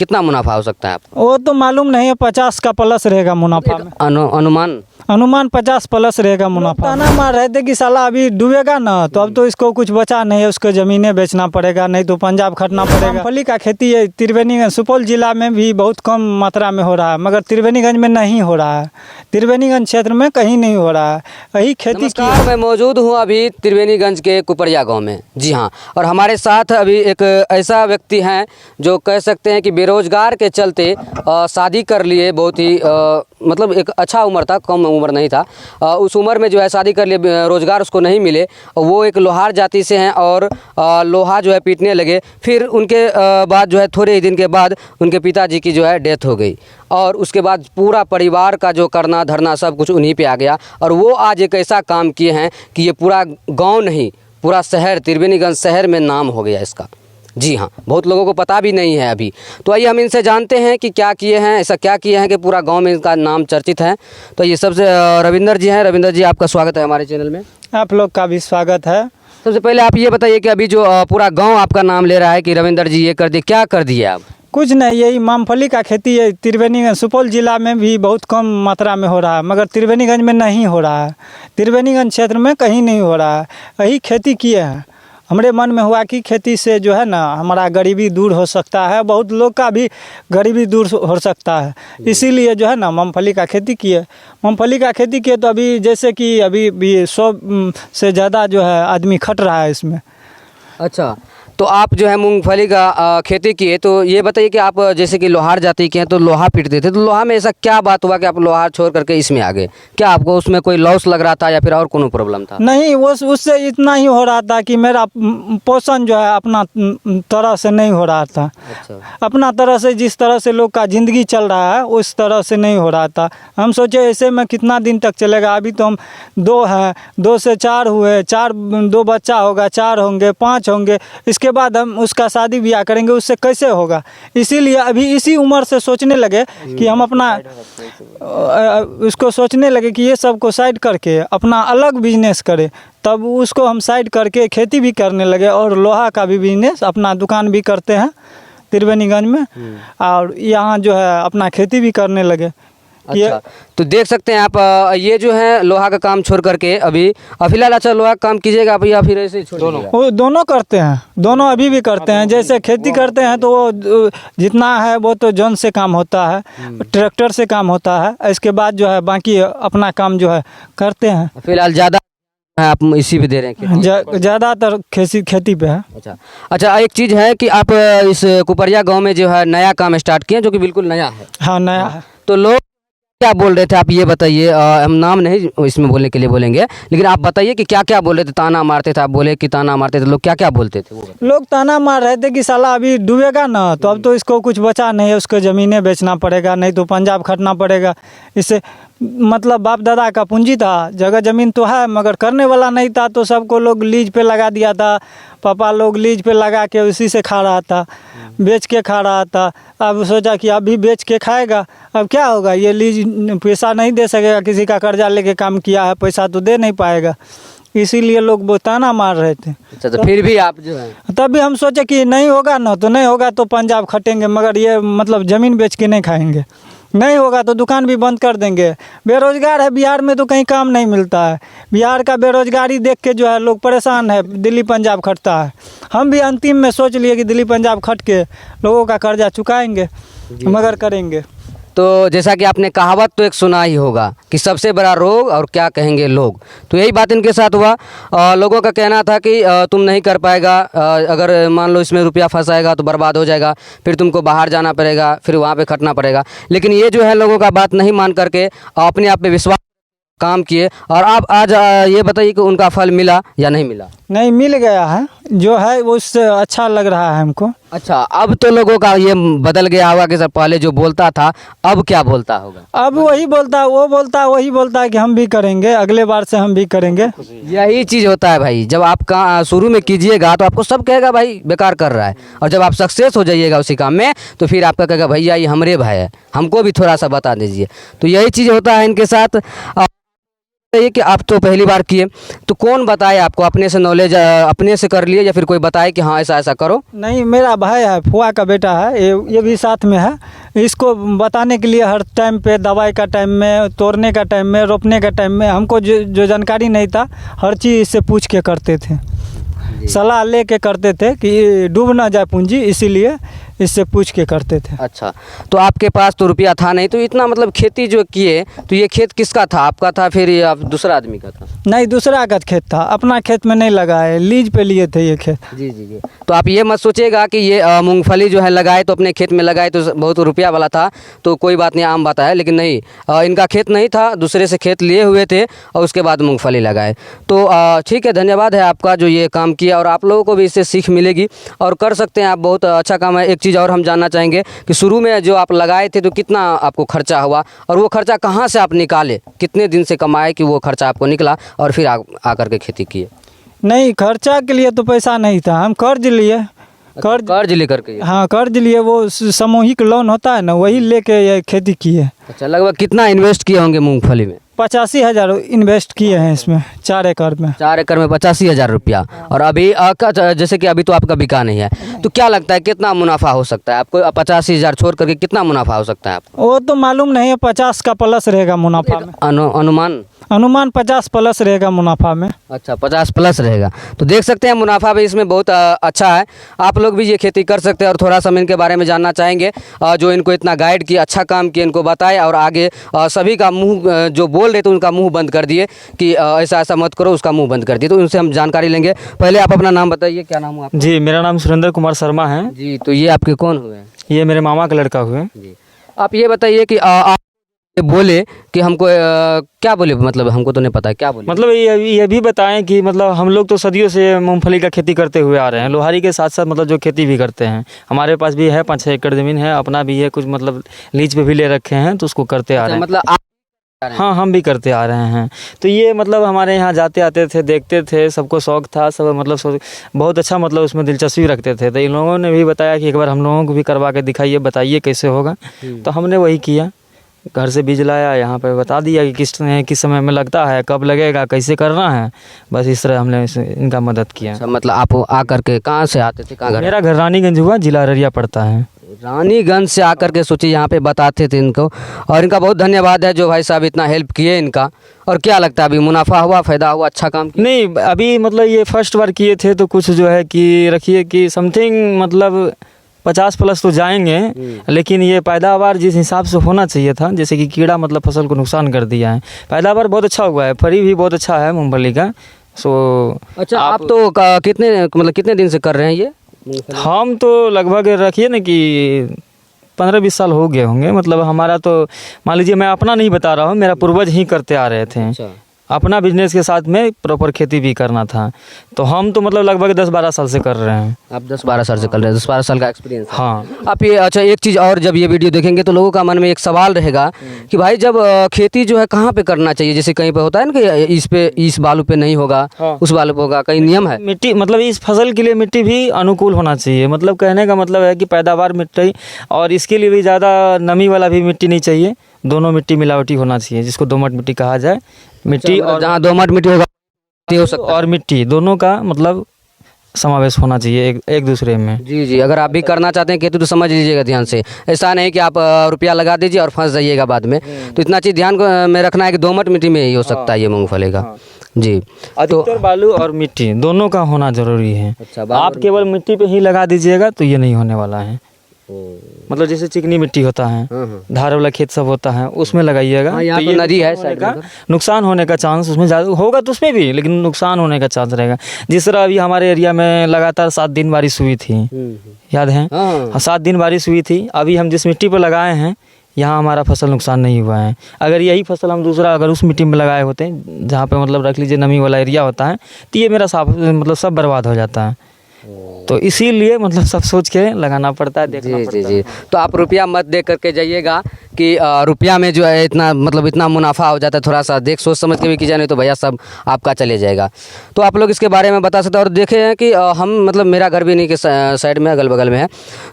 कितना मुनाफा हो सकता है आपको? वो तो मालूम नहीं है, 50 का प्लस रहेगा मुनाफा में। अनुमान अनुमान 50 प्लस रहेगा मुनाफा। ताना मार रहे थे कि साला अभी डूबेगा ना, तो अब तो इसको कुछ बचा नहीं है, उसको ज़मीनें बेचना पड़ेगा, नहीं तो पंजाब खटना पड़ेगा। मूंगफली का खेती है त्रिवेणीगंज सुपौल जिला में भी बहुत कम मात्रा में हो रहा है, मगर त्रिवेणीगंज में नहीं हो रहा है। त्रिवेणीगंज क्षेत्र में कहीं नहीं हो रहा है। यही खेती की। मैं मौजूद हूँ अभी त्रिवेणीगंज के कुपरिया गांव में। जी हाँ, और हमारे साथ अभी एक ऐसा व्यक्ति हैं जो कह सकते हैं कि बेरोजगार के चलते शादी कर लिए। बहुत ही मतलब एक अच्छा उम्र था, कम उम्र नहीं था। उस उम्र में जो है शादी कर लिए, रोजगार उसको नहीं मिले। वो एक लोहार जाति से हैं और लोहा जो है पीटने लगे। फिर उनके बाद जो है थोड़े ही दिन के बाद उनके पिताजी की जो है डेथ हो गई, और उसके बाद पूरा परिवार का जो करना धरना सब कुछ उन्हीं पे आ गया। और वो आज एक ऐसा काम किए हैं कि ये पूरा गांव नहीं, पूरा शहर, त्रिवेणीगंज शहर में नाम हो गया इसका। जी हाँ, बहुत लोगों को पता भी नहीं है अभी। तो आइए हम इनसे जानते हैं कि क्या किए हैं, ऐसा क्या किए हैं कि पूरा गांव में इनका नाम चर्चित है। तो ये सबसे रविंदर जी हैं। रविंदर जी, आपका स्वागत है हमारे चैनल में। आप लोग का भी स्वागत है। सबसे पहले आप ये बताइए कि अभी जो पूरा गाँव आपका नाम ले रहा है कि रविंदर जी ये कर दिए, क्या कर दिए आप? कुछ नहीं, यही मूंगफली का खेती है त्रिवेणीगंज सुपौल जिला में भी बहुत कम मात्रा में हो रहा है, मगर त्रिवेणीगंज में नहीं हो रहा है। त्रिवेणीगंज क्षेत्र में कहीं नहीं हो रहा है। यही खेती किए हैं। हमारे मन में हुआ कि खेती से जो है ना हमारा गरीबी दूर हो सकता है, बहुत लोग का भी गरीबी दूर हो सकता है। इसीलिए जो है ना मूंगफली का खेती किए। मूंगफली का खेती किए तो अभी जैसे कि अभी भी 100 से ज़्यादा जो है आदमी खट रहा है इसमें। अच्छा, तो आप जो है मूंगफली का खेती किए, तो ये बताइए कि आप जैसे कि लोहार जाति के हैं तो लोहा पीटते थे, तो लोहा में ऐसा क्या बात हुआ कि आप लोहार छोड़ करके इसमें आ गए? क्या आपको उसमें कोई लॉस लग रहा था या फिर और कोनो प्रॉब्लम था? नहीं, वो उससे इतना ही हो रहा था कि मेरा पोषण जो है अपना तरह से नहीं हो रहा था। अच्छा। अपना तरह से जिस तरह से लोग का ज़िंदगी चल रहा है उस तरह से नहीं हो रहा था। हम सोचे ऐसे में कितना दिन तक चलेगा। अभी तो हम 2 हैं, 2 से 4 हुए, 2 बच्चा होगा, 4 होंगे, 5 होंगे। इसके बाद हम उसका शादी ब्याह करेंगे, उससे कैसे होगा? इसीलिए अभी इसी उम्र से सोचने लगे कि हम अपना उसको सोचने लगे कि ये सब को साइड करके अपना अलग बिजनेस करें। तब उसको हम साइड करके खेती भी करने लगे और लोहा का भी बिजनेस, अपना दुकान भी करते हैं त्रिवेणीगंज में, और यहाँ जो है अपना खेती भी करने लगे। अच्छा, तो देख सकते हैं आप ये जो है लोहा का काम छोड़ करके अभी फिलहाल अच्छा लोहा का काम कीजिएगा आप या फिर ऐसे ही छोड़ दीजिएगा? वो दोनों करते हैं, दोनों अभी भी करते हैं। जैसे खेती करते हैं तो वो जितना है वो तो जौन से काम होता है, ट्रैक्टर से काम होता है। इसके बाद जो है बाकी अपना काम जो है करते हैं। फिलहाल ज़्यादा आप इसी पे दे रहे हैं? ज़्यादातर खेती पे है। अच्छा अच्छा, एक चीज़ है कि आप इस कुपरिया गांव में जो है नया काम स्टार्ट किए जो कि बिल्कुल नया है। हाँ, नया है। तो लोग क्या बोल रहे थे, आप ये बताइए। हम नाम नहीं इसमें बोलने के लिए बोलेंगे, लेकिन आप बताइए कि क्या क्या बोल रहे थे। ताना मारते थे, आप बोले कि ताना मारते थे, लोग क्या क्या बोलते थे? वो लोग ताना मार रहे थे कि साला अभी डूबेगा ना, तो अब तो इसको कुछ बचा नहीं है, उसको ज़मीनें बेचना पड़ेगा, नहीं तो पंजाब खटना पड़ेगा। इससे मतलब बाप दादा का पूंजी था, जगह ज़मीन तो है मगर करने वाला नहीं था, तो सबको लोग लीज पे लगा दिया था। पापा लोग लीज पे लगा के उसी से खा रहा था, बेच के खा रहा था। अब सोचा कि अभी बेच के खाएगा, अब क्या होगा? ये लीज पैसा नहीं दे सकेगा, किसी का कर्जा लेके काम किया है, पैसा तो दे नहीं पाएगा। इसीलिए लोग वो ताना मार रहे थे। अच्छा, तो फिर भी आप जो है तभी हम सोचे कि नहीं होगा ना, तो नहीं होगा तो पंजाब खटेंगे, मगर ये मतलब ज़मीन बेच के नहीं खाएंगे। नहीं होगा तो दुकान भी बंद कर देंगे। बेरोजगार है बिहार में, तो कहीं काम नहीं मिलता है। बिहार का बेरोजगारी देख के जो है लोग परेशान है, दिल्ली पंजाब खटता है। हम भी अंतिम में सोच लिए कि दिल्ली पंजाब खट के लोगों का कर्जा चुकाएंगे, मगर करेंगे। तो जैसा कि आपने कहावत तो एक सुना ही होगा कि सबसे बड़ा रोग और क्या कहेंगे लोग, तो यही बात इनके साथ हुआ। लोगों का कहना था कि तुम नहीं कर पाएगा, अगर मान लो इसमें रुपया फंसाएगा तो बर्बाद हो जाएगा, फिर तुमको बाहर जाना पड़ेगा, फिर वहाँ पे खटना पड़ेगा। लेकिन ये जो है लोगों का बात नहीं मान करके अपने आप पे विश्वास काम किए, और आप आज ये बताइए कि उनका फल मिला या नहीं मिला? नहीं, मिल गया है, जो है वो उससे अच्छा लग रहा है हमको। अच्छा, अब तो लोगों का ये बदल गया होगा कि सर पहले जो बोलता था अब क्या बोलता होगा? अब वही बोलता है, वो बोलता है, वही बोलता है कि हम भी करेंगे, अगले बार से हम भी करेंगे। यही चीज़ होता है भाई, जब आप का शुरू में कीजिएगा तो आपको सब कहेगा भाई बेकार कर रहा है, और जब आप सक्सेस हो जाइएगा उसी काम में तो फिर आपका कहेगा भैया ये हमारे भाई है, हमको भी थोड़ा सा बता दीजिए। तो यही चीज़ होता है इनके साथ। ये कि आप तो पहली बार किए, तो कौन बताए आपको? अपने से नॉलेज अपने से कर लिए या फिर कोई बताए कि हाँ ऐसा ऐसा करो? नहीं, मेरा भाई है, फुआ का बेटा है, ये भी साथ में है। इसको बताने के लिए हर टाइम पे, दवाई का टाइम में, तोड़ने का टाइम में, रोपने का टाइम में, हमको जो जानकारी नहीं था हर चीज़ इससे पूछ के करते थे, सलाह ले के करते थे कि डूब ना जाए पूंजी, इसीलिए इससे पूछ के करते थे। अच्छा, तो आपके पास तो रुपया था नहीं, तो इतना मतलब खेती जो किए, तो ये खेत किसका था? आपका था फिर या दूसरा आदमी का था? नहीं, दूसरा का खेत था, अपना खेत में नहीं लगाए, लीज पे लिए थे ये खेत। जी जी जी। तो आप ये मत सोचिएगा कि ये मूंगफली जो है लगाए तो अपने खेत में लगाए तो बहुत रुपया वाला था, तो कोई बात नहीं, आम बात है। लेकिन नहीं, इनका खेत नहीं था, दूसरे से खेत लिए हुए थे और उसके बाद मूंगफली लगाए। तो ठीक है, धन्यवाद है आपका जो ये काम किया, और आप लोगों को भी इससे सीख मिलेगी और कर सकते हैं आप, बहुत अच्छा काम है। एक चीज़ और हम जानना चाहेंगे कि शुरू में जो आप लगाए थे तो कितना आपको खर्चा हुआ, और वो खर्चा कहाँ से आप निकाले, कितने दिन से कमाए कि वो खर्चा आपको निकला और फिर आकर के खेती किए? नहीं, खर्चा के लिए तो पैसा नहीं था, हम कर्ज लिए। कर्ज लेकर के? हाँ, कर्ज लिए, वो सामूहिक लोन होता है ना, वही लेके ये खेती किए। अच्छा, लगभग कितना इन्वेस्ट किए होंगे मूंगफली में? 85,000 इन्वेस्ट किए हैं इसमें, 4 एकड़ में। 4 एकड़ में 85,000 रुपया। और अभी जैसे कि अभी तो आपका बिका नहीं है, तो क्या लगता है कितना मुनाफा हो सकता है आपको? 85,000 छोड़ करके कितना मुनाफा हो सकता है आपको? वो तो मालूम नहीं है, 50 का प्लस रहेगा मुनाफा में। अनुमान 50 प्लस रहेगा मुनाफा में। अच्छा, 50 प्लस रहेगा, तो देख सकते हैं मुनाफा भी इसमें बहुत अच्छा है। आप लोग भी ये खेती कर सकते हैं। और थोड़ा सा हम इनके बारे में जानना चाहेंगे, जो इनको इतना गाइड किया, अच्छा काम किया, इनको बताए, और आगे सभी का मुंह जो बोल रहे थे उनका मुंह बंद कर दिए कि ऐसा ऐसा मत करो, उसका मुंह बंद कर दिए। तो उनसे हम जानकारी लेंगे। पहले आप अपना नाम बताइए, क्या नाम हुआ आपका? जी, मेरा नाम सुरेंद्र कुमार शर्मा है जी। तो ये आपके कौन हुए? ये मेरे मामा का लड़का हुए जी। आप ये बताइए कि आप बोले कि हमको क्या बोले, मतलब हमको तो नहीं पता क्या बोले। मतलब ये भी बताएं कि मतलब हम लोग तो सदियों से मूंगफली का खेती करते हुए आ रहे हैं, लोहारी के साथ साथ मतलब जो खेती भी करते हैं। हमारे पास भी है 5-6 एकड़ ज़मीन है, अपना भी है कुछ, मतलब लीज पे भी ले रखे हैं, तो उसको करते आ रहे हैं। मतलब हाँ, हम भी करते आ रहे हैं। तो ये मतलब हमारे यहाँ जाते आते थे, देखते थे, सबको शौक था, सब मतलब बहुत अच्छा मतलब उसमें दिलचस्पी रखते थे। तो इन लोगों ने भी बताया कि एक बार हम लोगों को भी करवा के दिखाइए, बताइए कैसे होगा। तो हमने वही किया, घर से बीज लाया, यहाँ पे बता दिया कि किस समय में लगता है, कब लगेगा, कैसे करना है। बस इस तरह हमने इनका मदद किया। अच्छा, मतलब आप आकर के कहाँ से आते थे, कहाँ घर? मेरा घर रानीगंज हुआ, जिला अररिया पड़ता है। रानीगंज से आकर के सोचिए यहाँ पे बताते थे इनको, और इनका बहुत धन्यवाद है जो भाई साहब इतना हेल्प किए इनका। और क्या लगता है अभी मुनाफा हुआ, फ़ायदा हुआ, अच्छा काम किया? नहीं, अभी मतलब ये फर्स्ट बार किए थे, तो कुछ जो है कि रखिए कि समथिंग मतलब 50 प्लस तो जाएंगे, लेकिन ये पैदावार जिस हिसाब से होना चाहिए था, जैसे कि कीड़ा मतलब फसल को नुकसान कर दिया है। पैदावार बहुत अच्छा हुआ है, फली भी बहुत अच्छा है मूंगफली का। अच्छा, आप तो कितने दिन से कर रहे हैं ये? हम तो लगभग रखिए ना कि 15-20 साल हो गए होंगे। मतलब हमारा तो मान लीजिए, मैं अपना नहीं बता रहा हूँ, मेरा पूर्वज ही करते आ रहे थे। अच्छा। अपना बिजनेस के साथ में प्रॉपर खेती भी करना था, तो हम तो मतलब लगभग 10-12 साल से कर रहे हैं। आप 10-12 साल से कर रहे हैं, 10-12 साल का एक्सपीरियंस है। हाँ। आप ये, अच्छा एक चीज़ और, जब ये वीडियो देखेंगे तो लोगों का मन में एक सवाल रहेगा कि भाई जब खेती जो है कहाँ पे करना चाहिए? जैसे कहीं पे होता है ना कि इस बालू पे नहीं होगा, हाँ। उस बालू पे होगा, कहीं नियम है? मिट्टी मतलब इस फसल के लिए मिट्टी भी अनुकूल होना चाहिए। मतलब कहने का मतलब है कि पैदावार मिट्टी, और इसके लिए भी ज़्यादा नमी वाला भी मिट्टी नहीं चाहिए, दोनों मिट्टी मिलावटी होना चाहिए, जिसको दोमट मिट्टी कहा जाए। मिट्टी और जहाँ दोमट मिट्टी होगा हो सकता है, और मिट्टी दोनों का मतलब समावेश होना चाहिए एक दूसरे में। जी जी। अगर आप भी करना चाहते हैं खेती तो समझ लीजिएगा ध्यान से, ऐसा नहीं कि आप रुपया लगा दीजिए और फंस जाइएगा बाद में। तो इतना चीज़ ध्यान में रखना है कि दोमट मिट्टी में ही हो सकता है ये मूंगफली का। जी। अधिकतर बालू और मिट्टी दोनों का होना जरूरी है। अच्छा, आप केवल मिट्टी पे ही लगा दीजिएगा तो ये नहीं होने वाला है। मतलब जैसे चिकनी मिट्टी होता है, धार वाला खेत सब होता है, उसमें लगाइएगा। तो ये नदी है साइड का, नुकसान होने का चांस उसमें ज़्यादा होगा, तो उसमें भी लेकिन नुकसान होने का चांस रहेगा। जिस तरह अभी हमारे एरिया में लगातार 7 दिन बारिश हुई थी, याद है? हाँ, 7 दिन बारिश हुई थी। अभी हम जिस मिट्टी पर लगाए हैं, यहाँ हमारा फसल नुकसान नहीं हुआ है। अगर यही फसल हम दूसरा अगर उस मिट्टी में लगाए होते हैं, जहाँ पे मतलब रख लीजिए नमी वाला एरिया होता है, तो ये मेरा मतलब सब बर्बाद हो जाता है। तो इसीलिए मतलब सब सोच के लगाना पड़ता है, देखना पड़ता है। जी। तो आप रुपया मत दे करके जाइएगा कि रुपया में जो है इतना मतलब इतना मुनाफा हो जाता है, थोड़ा सा देख सोच समझ के भी कीजिए, नहीं तो भैया सब आपका चले जाएगा। तो आप लोग इसके बारे में बता सकते हैं। और देखे हैं कि हम मतलब मेरा घर भी नहीं के साइड में अगल बगल में है,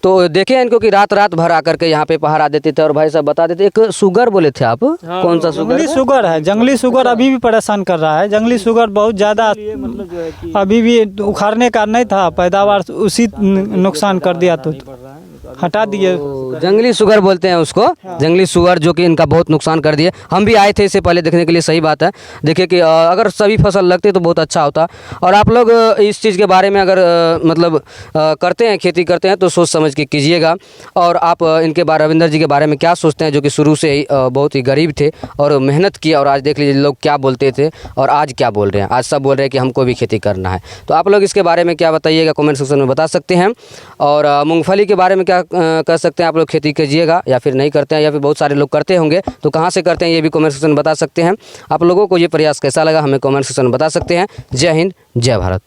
तो देखे हैं इनको कि रात रात भर आकर के यहाँ पे पहरा देते थे। और भाई साहब बता देते, एक सुगर बोले थे आप, कौन सा सुगर? जंगली सुगर है, जंगली सुगर अभी भी परेशान कर रहा है। जंगली सुगर बहुत ज़्यादा अभी भी उखाड़ने का नहीं था, पैदावार उसी नुकसान कर दिया, तो हटा दिए। जंगली सुगर बोलते हैं उसको, जंगली सुगर, जो कि इनका बहुत नुकसान कर दिए। हम भी आए थे इससे पहले देखने के लिए। सही बात है, देखिए कि अगर सभी फसल लगते तो बहुत अच्छा होता। और आप लोग इस चीज़ के बारे में अगर मतलब करते हैं, खेती करते हैं, तो सोच समझ के कीजिएगा। और आप इनके बारे, रविंदर जी के बारे में क्या सोचते हैं, जो कि शुरू से ही बहुत ही गरीब थे और मेहनत किया, और आज देख लीजिए लोग क्या बोलते थे और आज क्या बोल रहे हैं। आज सब बोल रहे हैं कि हमको भी खेती करना है। तो आप लोग इसके बारे में क्या बताइएगा, कमेंट सेक्शन में बता सकते हैं। और मूंगफली के बारे में क्या कर सकते हैं, आप लोग खेती कीजिएगा या फिर नहीं करते हैं, या फिर बहुत सारे लोग करते होंगे तो कहाँ से करते हैं, ये भी कमेंट सेक्शन में बता सकते हैं। आप लोगों को ये प्रयास कैसा लगा, हमें कमेंट सेक्शन में बता सकते हैं। जय हिंद, जय भारत।